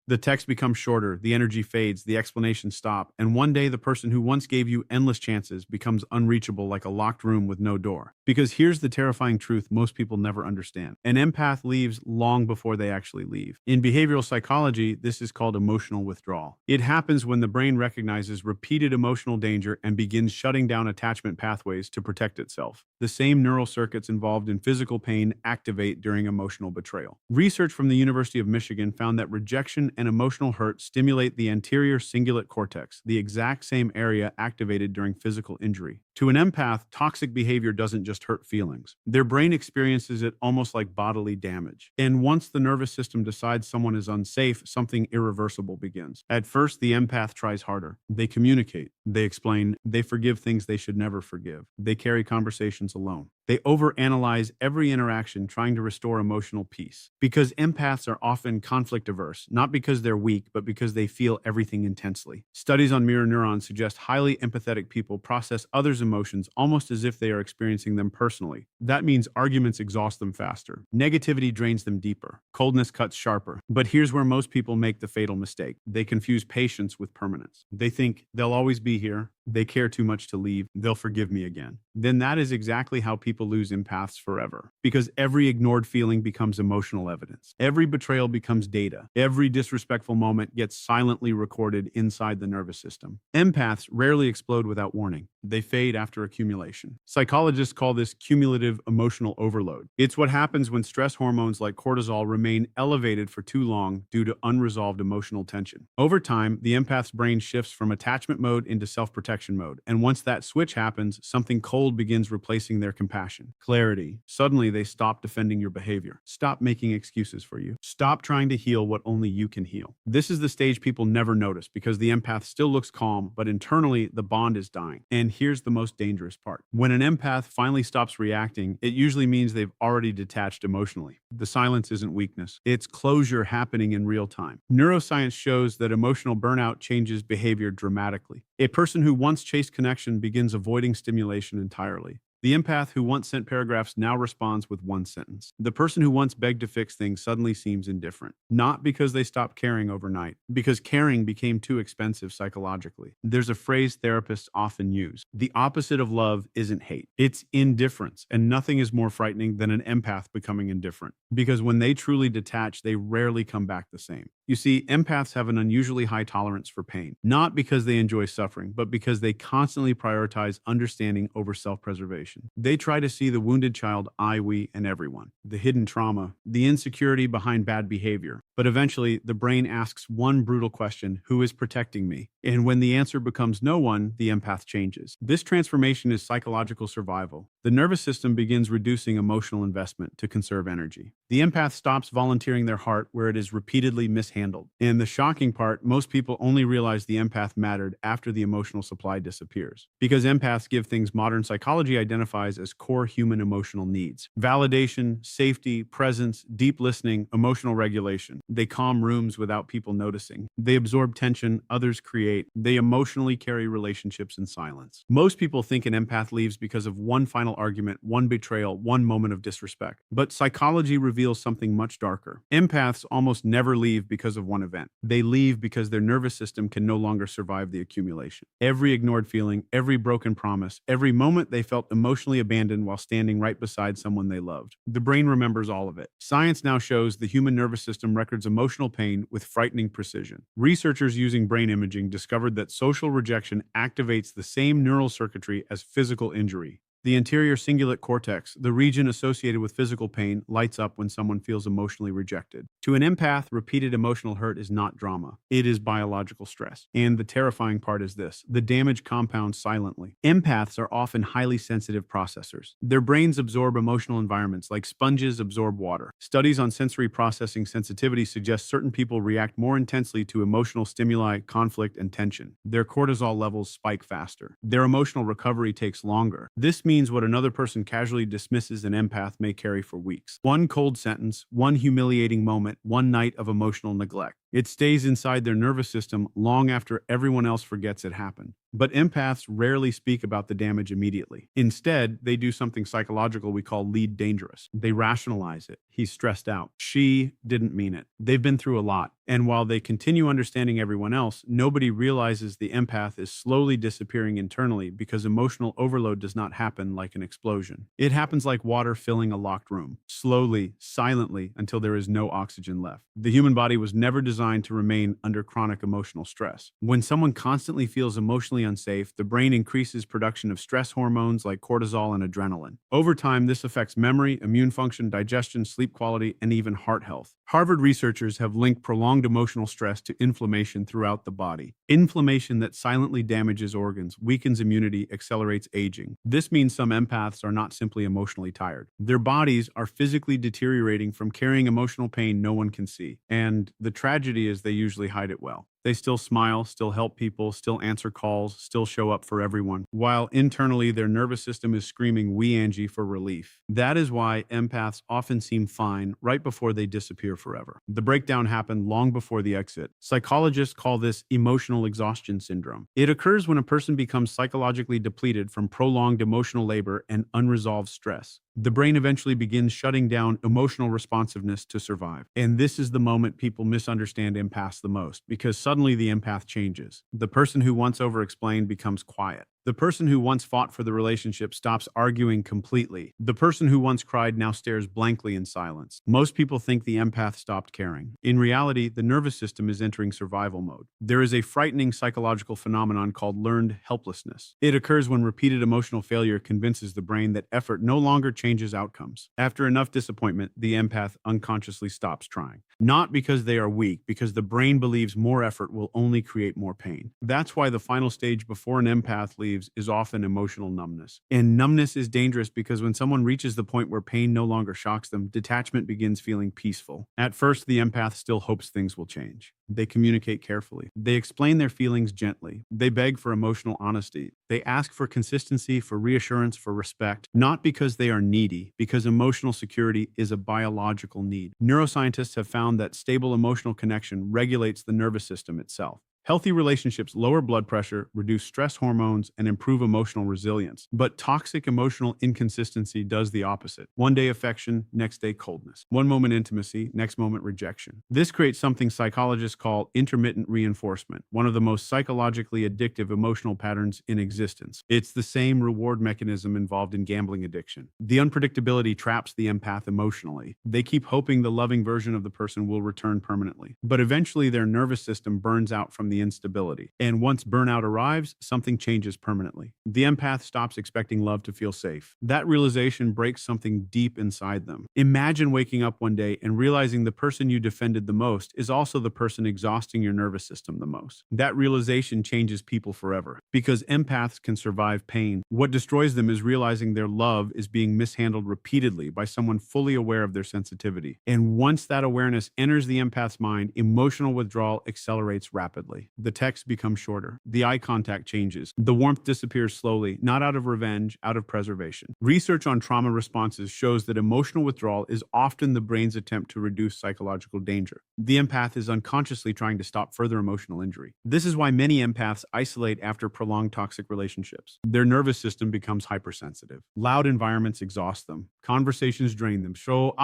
The text becomes shorter, the energy fades, the explanations stop, and one day the person who once gave you endless chances becomes unreachable like a locked room with no door. Because here's the terrifying truth most people never understand. An empath leaves long before they actually leave. In behavioral psychology, this is called emotional withdrawal. It happens when the brain recognizes repeated emotional danger and begins shutting down attachment pathways to protect itself. The same neural circuits involved in physical pain activate during emotional betrayal. Research from the University of Michigan found that rejection and emotional hurt stimulate the anterior cingulate cortex, the exact same area activated during physical injury. To an empath, toxic behavior doesn't just hurt feelings. Their brain experiences it almost like bodily damage. And once the nervous system decides someone is unsafe, something irreversible begins. At first, the empath tries harder. They communicate. They explain. They forgive things they should never forgive. They carry conversations alone. They overanalyze every interaction, trying to restore emotional peace. Because empaths are often conflict averse, not because they're weak, but because they feel everything intensely. Studies on mirror neurons suggest highly empathetic people process others' emotions almost as if they are experiencing them personally. That means arguments exhaust them faster. Negativity drains them deeper. Coldness cuts sharper. But here's where most people make the fatal mistake. They confuse patience with permanence. They think they'll always be here. They care too much to leave. They'll forgive me again. Then that is exactly how people lose empaths forever. Because every ignored feeling becomes emotional evidence. Every betrayal becomes data. Every disrespectful moment gets silently recorded inside the nervous system. Empaths rarely explode without warning. They fade after accumulation. Psychologists call this cumulative emotional overload. It's what happens when stress hormones like cortisol remain elevated for too long due to unresolved emotional tension. Over time, the empath's brain shifts from attachment mode into self-protection mode. And once that switch happens, something cold begins replacing their compassion. Clarity. Suddenly, they stop defending your behavior. Stop making excuses for you. Stop trying to heal what only you can heal. This is the stage people never notice because the empath still looks calm, but internally, the bond is dying. And here's the most dangerous part. When an empath finally stops reacting, it usually means they've already detached emotionally. The silence isn't weakness. It's closure happening in real time. Neuroscience shows that emotional burnout changes behavior dramatically. A person who once chased connection begins avoiding stimulation entirely. The empath who once sent paragraphs now responds with one sentence. The person who once begged to fix things suddenly seems indifferent. Not because they stopped caring overnight, because caring became too expensive psychologically. There's a phrase therapists often use. The opposite of love isn't hate. It's indifference, and nothing is more frightening than an empath becoming indifferent. Because when they truly detach, they rarely come back the same. You see, empaths have an unusually high tolerance for pain, not because they enjoy suffering, but because they constantly prioritize understanding over self-preservation. They try to see the wounded child, I, we, and everyone, the hidden trauma, the insecurity behind bad behavior. But eventually, the brain asks one brutal question: who is protecting me? And when the answer becomes no one, the empath changes. This transformation is psychological survival. The nervous system begins reducing emotional investment to conserve energy. The empath stops volunteering their heart where it is repeatedly mishandled. And the shocking part, most people only realize the empath mattered after the emotional supply disappears. Because empaths give things modern psychology identifies as core human emotional needs: validation, safety, presence, deep listening, emotional regulation. They calm rooms without people noticing. They absorb tension others create. They emotionally carry relationships in silence. Most people think an empath leaves because of one final argument, one betrayal, one moment of disrespect. But psychology reveals something much darker. Empaths almost never leave because of one event. They leave because their nervous system can no longer survive the accumulation. Every ignored feeling, every broken promise, every moment they felt emotionally abandoned while standing right beside someone they loved. The brain remembers all of it. Science now shows the human nervous system records emotional pain with frightening precision. Researchers using brain imaging discovered that social rejection activates the same neural circuitry as physical injury. The anterior cingulate cortex, the region associated with physical pain, lights up when someone feels emotionally rejected. To an empath, repeated emotional hurt is not drama. It is biological stress. And the terrifying part is this: the damage compounds silently. Empaths are often highly sensitive processors. Their brains absorb emotional environments like sponges absorb water. Studies on sensory processing sensitivity suggest certain people react more intensely to emotional stimuli, conflict, and tension. Their cortisol levels spike faster. Their emotional recovery takes longer. This means what another person casually dismisses an empath may carry for weeks. One cold sentence, one humiliating moment, one night of emotional neglect. It stays inside their nervous system long after everyone else forgets it happened. But empaths rarely speak about the damage immediately. Instead, they do something psychological we call lead dangerous. They rationalize it. He's stressed out. She didn't mean it. They've been through a lot. And while they continue understanding everyone else, nobody realizes the empath is slowly disappearing internally because emotional overload does not happen like an explosion. It happens like water filling a locked room, slowly, silently, until there is no oxygen left. The human body was never designed to remain under chronic emotional stress. When someone constantly feels emotionally unsafe, the brain increases production of stress hormones like cortisol and adrenaline. Over time, this affects memory, immune function, digestion, sleep quality, and even heart health. Harvard researchers have linked prolonged emotional stress to inflammation throughout the body. Inflammation that silently damages organs, weakens immunity, accelerates aging. This means some empaths are not simply emotionally tired. Their bodies are physically deteriorating from carrying emotional pain no one can see. And the tragedy is they usually hide it well. They still smile, still help people, still answer calls, still show up for everyone, while internally their nervous system is screaming, "We Angie," for relief. That is why empaths often seem fine right before they disappear forever. The breakdown happened long before the exit. Psychologists call this emotional exhaustion syndrome. It occurs when a person becomes psychologically depleted from prolonged emotional labor and unresolved stress. The brain eventually begins shutting down emotional responsiveness to survive. And this is the moment people misunderstand empaths the most, because suddenly the empath changes. The person who once over-explained becomes quiet. The person who once fought for the relationship stops arguing completely. The person who once cried now stares blankly in silence. Most people think the empath stopped caring. In reality, the nervous system is entering survival mode. There is a frightening psychological phenomenon called learned helplessness. It occurs when repeated emotional failure convinces the brain that effort no longer changes outcomes. After enough disappointment, the empath unconsciously stops trying. Not because they are weak, because the brain believes more effort will only create more pain. That's why the final stage before an empath leaves is often emotional numbness. And numbness is dangerous because when someone reaches the point where pain no longer shocks them, detachment begins feeling peaceful. At first, the empath still hopes things will change. They communicate carefully. They explain their feelings gently. They beg for emotional honesty. They ask for consistency, for reassurance, for respect, not because they are needy, because emotional security is a biological need. Neuroscientists have found that stable emotional connection regulates the nervous system itself. Healthy relationships lower blood pressure, reduce stress hormones, and improve emotional resilience. But toxic emotional inconsistency does the opposite. One day affection, next day coldness. One moment intimacy, next moment rejection. This creates something psychologists call intermittent reinforcement, one of the most psychologically addictive emotional patterns in existence. It's the same reward mechanism involved in gambling addiction. The unpredictability traps the empath emotionally. They keep hoping the loving version of the person will return permanently. But eventually their nervous system burns out from the instability. And once burnout arrives, something changes permanently. The empath stops expecting love to feel safe. That realization breaks something deep inside them. Imagine waking up one day and realizing the person you defended the most is also the person exhausting your nervous system the most. That realization changes people forever. Because empaths can survive pain, what destroys them is realizing their love is being mishandled repeatedly by someone fully aware of their sensitivity. And once that awareness enters the empath's mind, emotional withdrawal accelerates rapidly. The text becomes shorter. The eye contact changes. The warmth disappears slowly, not out of revenge, out of preservation. Research on trauma responses shows that emotional withdrawal is often the brain's attempt to reduce psychological danger. The empath is unconsciously trying to stop further emotional injury. This is why many empaths isolate after prolonged toxic relationships. Their nervous system becomes hypersensitive. Loud environments exhaust them. Conversations drain them. So,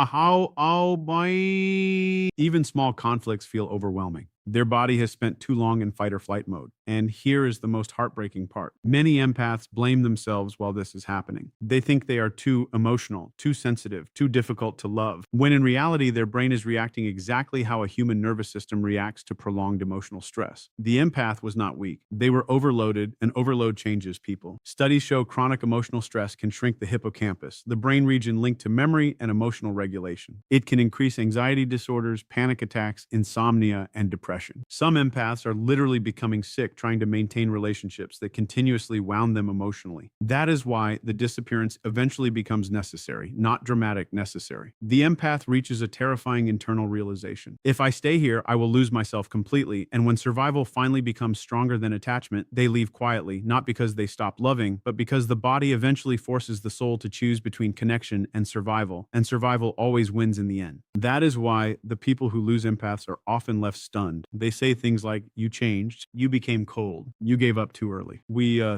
even small conflicts feel overwhelming. Their body has spent too long in fight or flight mode. And here is the most heartbreaking part. Many empaths blame themselves while this is happening. They think they are too emotional, too sensitive, too difficult to love, when in reality, their brain is reacting exactly how a human nervous system reacts to prolonged emotional stress. The empath was not weak. They were overloaded, and overload changes people. Studies show chronic emotional stress can shrink the hippocampus, the brain region linked to memory and emotional regulation. It can increase anxiety disorders, panic attacks, insomnia, and depression. depression. Some empaths are literally becoming sick trying to maintain relationships that continuously wound them emotionally. That is why the disappearance eventually becomes necessary, not dramatic necessary. The empath reaches a terrifying internal realization. If I stay here, I will lose myself completely, and when survival finally becomes stronger than attachment, they leave quietly, not because they stop loving, but because the body eventually forces the soul to choose between connection and survival always wins in the end. That is why the people who lose empaths are often left stunned. They say things like, "You changed, you became cold, you gave up too early."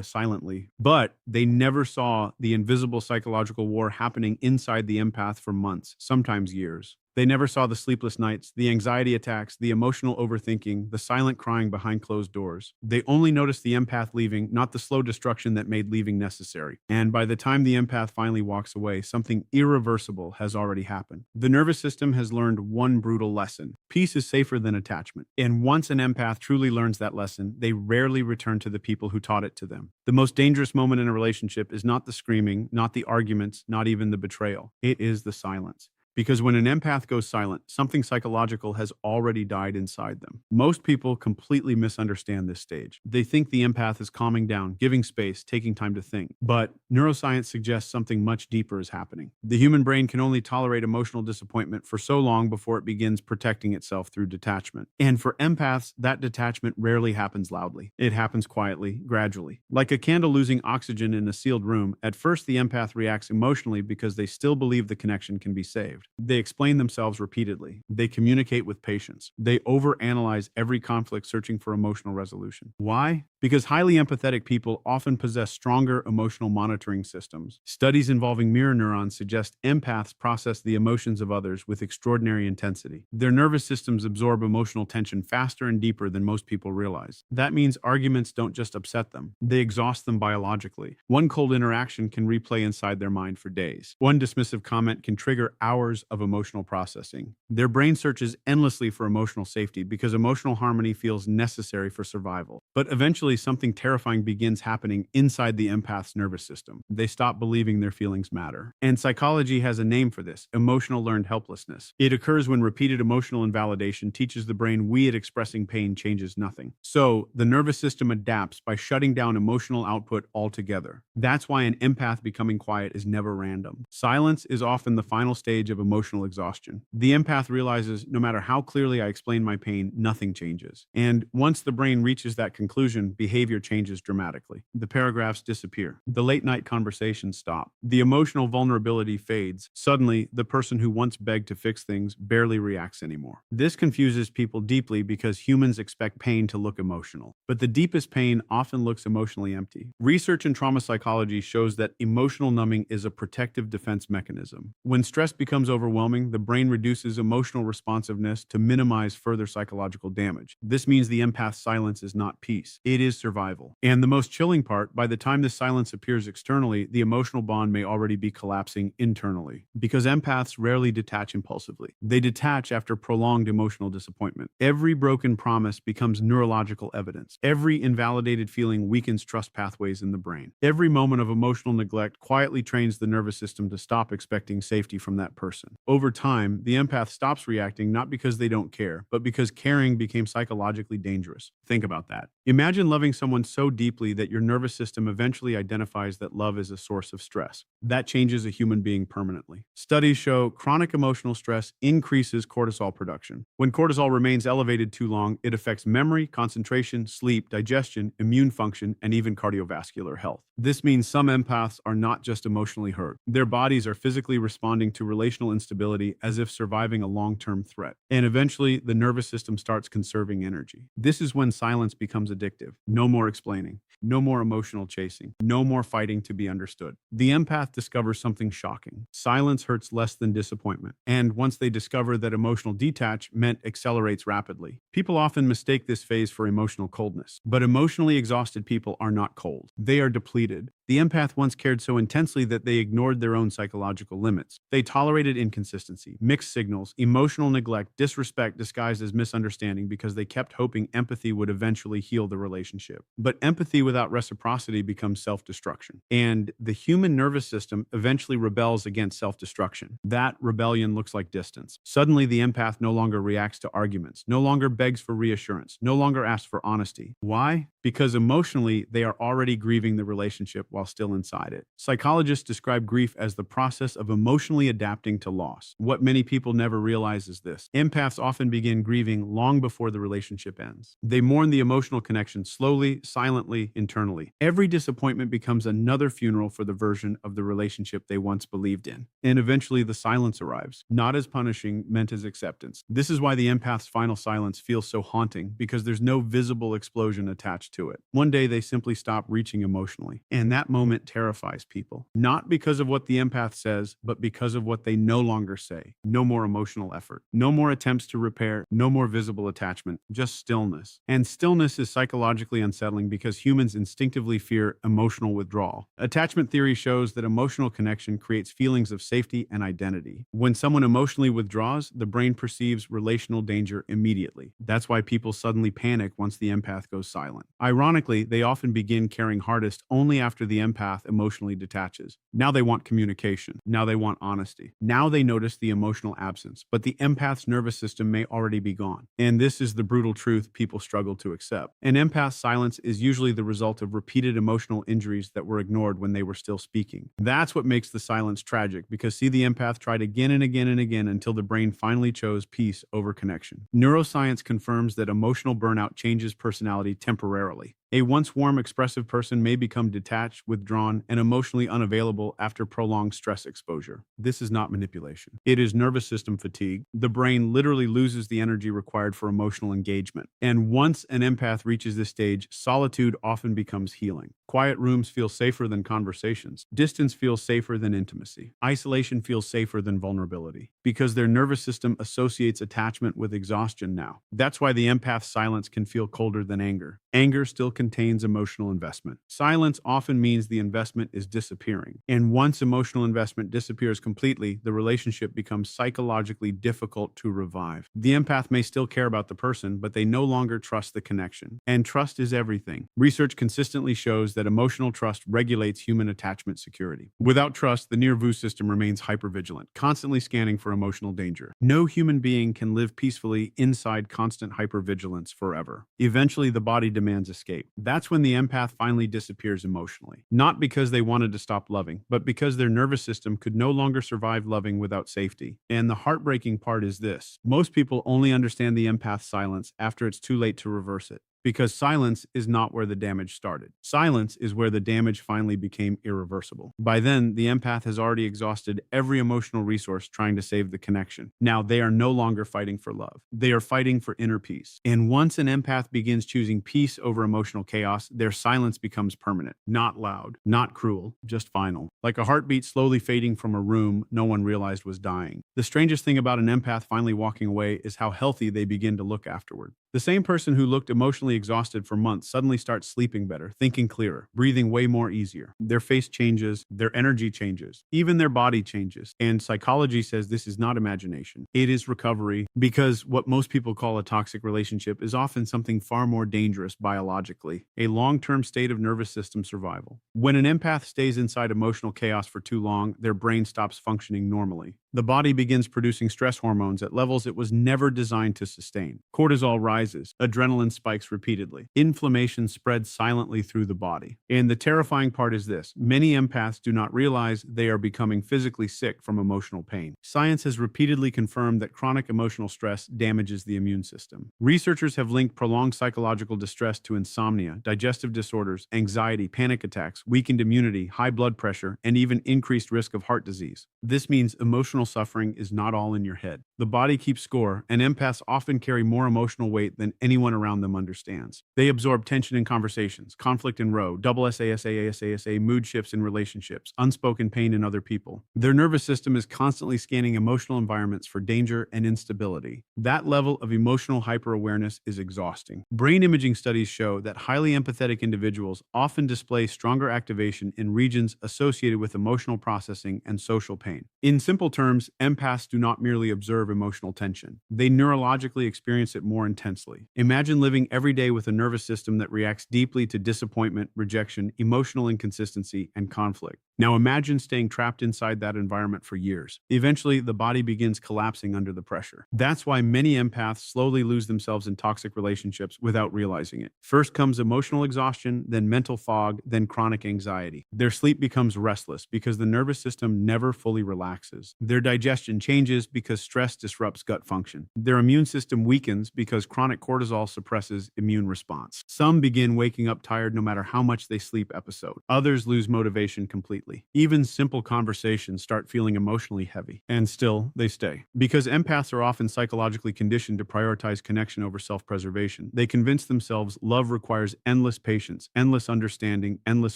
Silently. But they never saw the invisible psychological war happening inside the empath for months, sometimes years. They never saw the sleepless nights, the anxiety attacks, the emotional overthinking, the silent crying behind closed doors. They only noticed the empath leaving, not the slow destruction that made leaving necessary. And by the time the empath finally walks away, something irreversible has already happened. The nervous system has learned one brutal lesson. Peace is safer than attachment. And once an empath truly learns that lesson, they rarely return to the people who taught it to them. The most dangerous moment in a relationship is not the screaming, not the arguments, not even the betrayal. It is the silence. Because when an empath goes silent, something psychological has already died inside them. Most people completely misunderstand this stage. They think the empath is calming down, giving space, taking time to think. But neuroscience suggests something much deeper is happening. The human brain can only tolerate emotional disappointment for so long before it begins protecting itself through detachment. And for empaths, that detachment rarely happens loudly. It happens quietly, gradually. Like a candle losing oxygen in a sealed room, at first the empath reacts emotionally because they still believe the connection can be saved. They explain themselves repeatedly. They communicate with patience. They overanalyze every conflict, searching for emotional resolution. Why? Because highly empathetic people often possess stronger emotional monitoring systems. Studies involving mirror neurons suggest empaths process the emotions of others with extraordinary intensity. Their nervous systems absorb emotional tension faster and deeper than most people realize. That means arguments don't just upset them, they exhaust them biologically. One cold interaction can replay inside their mind for days. One dismissive comment can trigger hours of emotional processing. Their brain searches endlessly for emotional safety because emotional harmony feels necessary for survival. But eventually, something terrifying begins happening inside the empath's nervous system. They stop believing their feelings matter. And psychology has a name for this: emotional learned helplessness. It occurs when repeated emotional invalidation teaches the brain we at expressing pain changes nothing. So, the nervous system adapts by shutting down emotional output altogether. That's why an empath becoming quiet is never random. Silence is often the final stage of emotional exhaustion. The empath realizes no matter how clearly I explain my pain, nothing changes. And once the brain reaches that conclusion, behavior changes dramatically. The paragraphs disappear. The late night conversations stop. The emotional vulnerability fades. Suddenly, the person who once begged to fix things barely reacts anymore. This confuses people deeply because humans expect pain to look emotional. But the deepest pain often looks emotionally empty. Research in trauma psychology shows that emotional numbing is a protective defense mechanism. When stress becomes overwhelming, the brain reduces emotional responsiveness to minimize further psychological damage. This means the empath's silence is not peace, it is survival. And the most chilling part, by the time this silence appears externally, the emotional bond may already be collapsing internally. Because empaths rarely detach impulsively. They detach after prolonged emotional disappointment. Every broken promise becomes neurological evidence. Every invalidated feeling weakens trust pathways in the brain. Every moment of emotional neglect quietly trains the nervous system to stop expecting safety from that person. Over time, the empath stops reacting not because they don't care, but because caring became psychologically dangerous. Think about that. Imagine loving someone so deeply that your nervous system eventually identifies that love is a source of stress. That changes a human being permanently. Studies show chronic emotional stress increases cortisol production. When cortisol remains elevated too long, it affects memory, concentration, sleep, digestion, immune function, and even cardiovascular health. This means some empaths are not just emotionally hurt. Their bodies are physically responding to relational instability as if surviving a long-term threat. And eventually, the nervous system starts conserving energy. This is when silence becomes addictive. No more explaining. No more emotional chasing. No more fighting to be understood. The empath discovers something shocking. Silence hurts less than disappointment. And once they discover that emotional detachment accelerates rapidly. People often mistake this phase for emotional coldness. But emotionally exhausted people are not cold. They are depleted. The empath once cared so intensely that they ignored their own psychological limits. They tolerated inconsistency, mixed signals, emotional neglect, disrespect disguised as misunderstanding because they kept hoping empathy would eventually heal the relationship. But empathy without reciprocity becomes self-destruction. And the human nervous system eventually rebels against self-destruction. That rebellion looks like distance. Suddenly, the empath no longer reacts to arguments, no longer begs for reassurance, no longer asks for honesty. Why? Because emotionally, they are already grieving the relationship while still inside it. Psychologists describe grief as the process of emotionally adapting to loss. What many people never realize is this: empaths often begin grieving long before the relationship ends. They mourn the emotional connection slowly, silently, internally. Every disappointment becomes another funeral for the version of the relationship they once believed in. And eventually, the silence arrives, not as punishing, meant as acceptance. This is why the empath's final silence feels so haunting, because there's no visible explosion attached to it. One day, they simply stop reaching emotionally. And that moment terrifies people. Not because of what the empath says, but because of what they no longer say. No more emotional effort. No more attempts to repair. No more visible attachment. Just stillness. And stillness is psychologically unsettling because humans instinctively fear emotional withdrawal. Attachment theory shows that emotional connection creates feelings of safety and identity. When someone emotionally withdraws, the brain perceives relational danger immediately. That's why people suddenly panic once the empath goes silent. Ironically, they often begin caring hardest only after the empath emotionally detaches. Now they want communication. Now they want honesty. Now they notice the emotional absence, but the empath's nervous system may already be gone. And this is the brutal truth people struggle to accept. An empath's silence is usually the result of repeated emotional injuries that were ignored when they were still speaking. That's what makes the silence tragic, because see, the empath tried again and again and again until the brain finally chose peace over connection. Neuroscience confirms that emotional burnout changes personality temporarily. A once warm, expressive person may become detached, withdrawn, and emotionally unavailable after prolonged stress exposure. This is not manipulation. It is nervous system fatigue. The brain literally loses the energy required for emotional engagement. And once an empath reaches this stage, solitude often becomes healing. Quiet rooms feel safer than conversations. Distance feels safer than intimacy. Isolation feels safer than vulnerability, because their nervous system associates attachment with exhaustion now. That's why the empath's silence can feel colder than anger. Anger still contains emotional investment. Silence often means the investment is disappearing. And once emotional investment disappears completely, the relationship becomes psychologically difficult to revive. The empath may still care about the person, but they no longer trust the connection. And trust is everything. Research consistently shows that emotional trust regulates human attachment security. Without trust, the nervous system remains hypervigilant, constantly scanning for emotional danger. No human being can live peacefully inside constant hypervigilance forever. Eventually, the body demands escape. That's when the empath finally disappears emotionally. Not because they wanted to stop loving, but because their nervous system could no longer survive loving without safety. And the heartbreaking part is this: most people only understand the empath's silence after it's too late to reverse it. Because silence is not where the damage started. Silence is where the damage finally became irreversible. By then, the empath has already exhausted every emotional resource trying to save the connection. Now, they are no longer fighting for love. They are fighting for inner peace. And once an empath begins choosing peace over emotional chaos, their silence becomes permanent. Not loud, not cruel, just final. Like a heartbeat slowly fading from a room no one realized was dying. The strangest thing about an empath finally walking away is how healthy they begin to look afterward. The same person who looked emotionally exhausted for months suddenly starts sleeping better, thinking clearer, breathing way more easier. Their face changes, their energy changes, even their body changes. And psychology says this is not imagination. It is recovery, because what most people call a toxic relationship is often something far more dangerous biologically, a long-term state of nervous system survival. When an empath stays inside emotional chaos for too long, their brain stops functioning normally. The body begins producing stress hormones at levels it was never designed to sustain. Cortisol rises, adrenaline spikes repeatedly. Inflammation spreads silently through the body. And the terrifying part is this: many empaths do not realize they are becoming physically sick from emotional pain. Science has repeatedly confirmed that chronic emotional stress damages the immune system. Researchers have linked prolonged psychological distress to insomnia, digestive disorders, anxiety, panic attacks, weakened immunity, high blood pressure, and even increased risk of heart disease. This means emotional suffering is not all in your head. The body keeps score, and empaths often carry more emotional weight than anyone around them understands. They absorb tension in conversations, conflict in row, double SASA, mood shifts in relationships, unspoken pain in other people. Their nervous system is constantly scanning emotional environments for danger and instability. That level of emotional hyper-awareness is exhausting. Brain imaging studies show that highly empathetic individuals often display stronger activation in regions associated with emotional processing and social pain. In simple terms, empaths do not merely observe emotional tension. They neurologically experience it more intensely. Imagine living every day with a nervous system that reacts deeply to disappointment, rejection, emotional inconsistency, and conflict. Now imagine staying trapped inside that environment for years. Eventually, the body begins collapsing under the pressure. That's why many empaths slowly lose themselves in toxic relationships without realizing it. First comes emotional exhaustion, then mental fog, then chronic anxiety. Their sleep becomes restless because the nervous system never fully relaxes. Their digestion changes because stress disrupts gut function. Their immune system weakens because chronic cortisol suppresses immune response. Some begin waking up tired no matter how much they sleep episode. Others lose motivation completely. Even simple conversations start feeling emotionally heavy. And still, they stay. Because empaths are often psychologically conditioned to prioritize connection over self-preservation, they convince themselves love requires endless patience, endless understanding, endless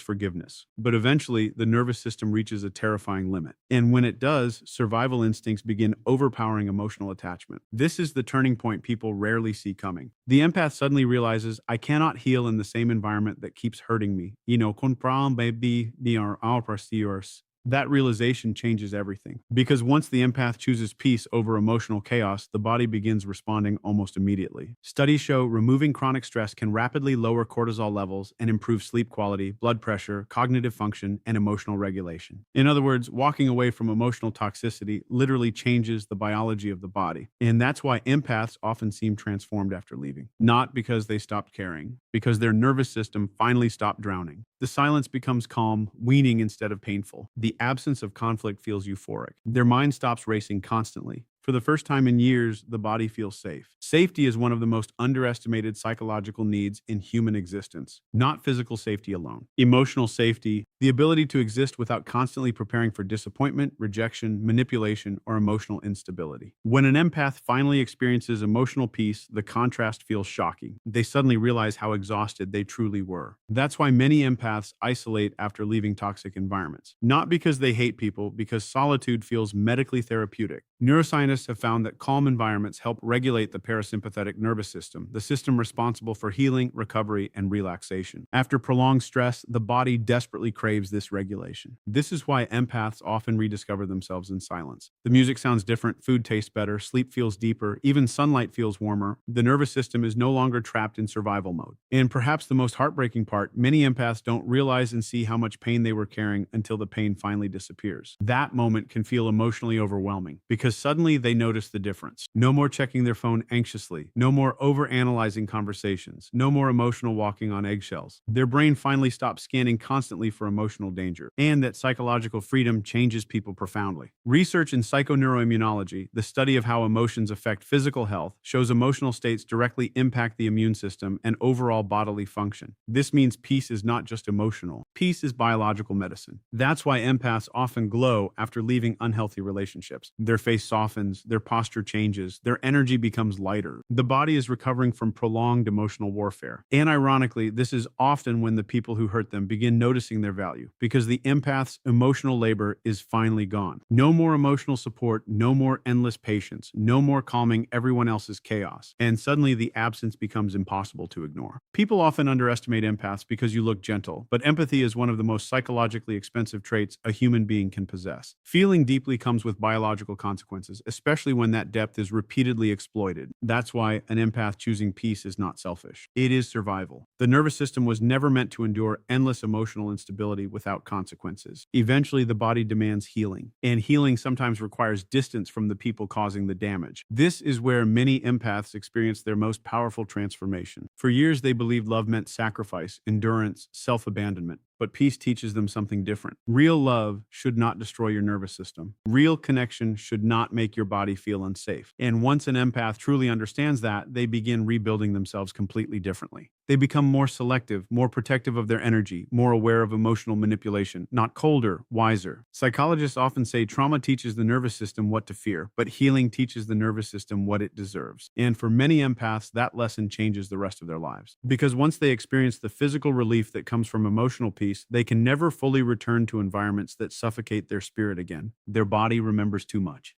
forgiveness. But eventually, the nervous system reaches a terrifying limit. And when it does, survival instincts begin overpowering emotional attachment. This is the turning point people rarely see coming. The empath suddenly realizes, I cannot heal in the same environment that keeps hurting me. Comprend baby, yours. That realization changes everything. Because once the empath chooses peace over emotional chaos, the body begins responding almost immediately. Studies show removing chronic stress can rapidly lower cortisol levels and improve sleep quality, blood pressure, cognitive function, and emotional regulation. In other words, walking away from emotional toxicity literally changes the biology of the body. And that's why empaths often seem transformed after leaving. Not because they stopped caring, because their nervous system finally stopped drowning. The silence becomes calm, weaning instead of painful. The absence of conflict feels euphoric. Their mind stops racing constantly. For the first time in years, the body feels safe. Safety is one of the most underestimated psychological needs in human existence. Not physical safety alone. Emotional safety, the ability to exist without constantly preparing for disappointment, rejection, manipulation, or emotional instability. When an empath finally experiences emotional peace, the contrast feels shocking. They suddenly realize how exhausted they truly were. That's why many empaths isolate after leaving toxic environments. Not because they hate people, because solitude feels medically therapeutic. Neuroscientists have found that calm environments help regulate the parasympathetic nervous system, the system responsible for healing, recovery, and relaxation. After prolonged stress, the body desperately craves this regulation. This is why empaths often rediscover themselves in silence. The music sounds different, food tastes better, sleep feels deeper, even sunlight feels warmer. The nervous system is no longer trapped in survival mode. And perhaps the most heartbreaking part, many empaths don't realize and see how much pain they were carrying until the pain finally disappears. That moment can feel emotionally overwhelming because suddenly they notice the difference. No more checking their phone anxiously. No more overanalyzing conversations. No more emotional walking on eggshells. Their brain finally stops scanning constantly for emotional danger. And that psychological freedom changes people profoundly. Research in psychoneuroimmunology, the study of how emotions affect physical health, shows emotional states directly impact the immune system and overall bodily function. This means peace is not just emotional. Peace is biological medicine. That's why empaths often glow after leaving unhealthy relationships. Their face softens, their posture changes, their energy becomes lighter. The body is recovering from prolonged emotional warfare. And ironically, this is often when the people who hurt them begin noticing their value, because the empath's emotional labor is finally gone. No more emotional support, no more endless patience, no more calming everyone else's chaos. And suddenly the absence becomes impossible to ignore. People often underestimate empaths because you look gentle, but empathy is one of the most psychologically expensive traits a human being can possess. Feeling deeply comes with biological consequences, especially when that depth is repeatedly exploited. That's why an empath choosing peace is not selfish. It is survival. The nervous system was never meant to endure endless emotional instability without consequences. Eventually, the body demands healing, and healing sometimes requires distance from the people causing the damage. This is where many empaths experience their most powerful transformation. For years, they believed love meant sacrifice, endurance, self-abandonment. But peace teaches them something different. Real love should not destroy your nervous system. Real connection should not make your body feel unsafe. And once an empath truly understands that, they begin rebuilding themselves completely differently. They become more selective, more protective of their energy, more aware of emotional manipulation, not colder, wiser. Psychologists often say trauma teaches the nervous system what to fear, but healing teaches the nervous system what it deserves. And for many empaths, that lesson changes the rest of their lives. Because once they experience the physical relief that comes from emotional peace, they can never fully return to environments that suffocate their spirit again. Their body remembers too much.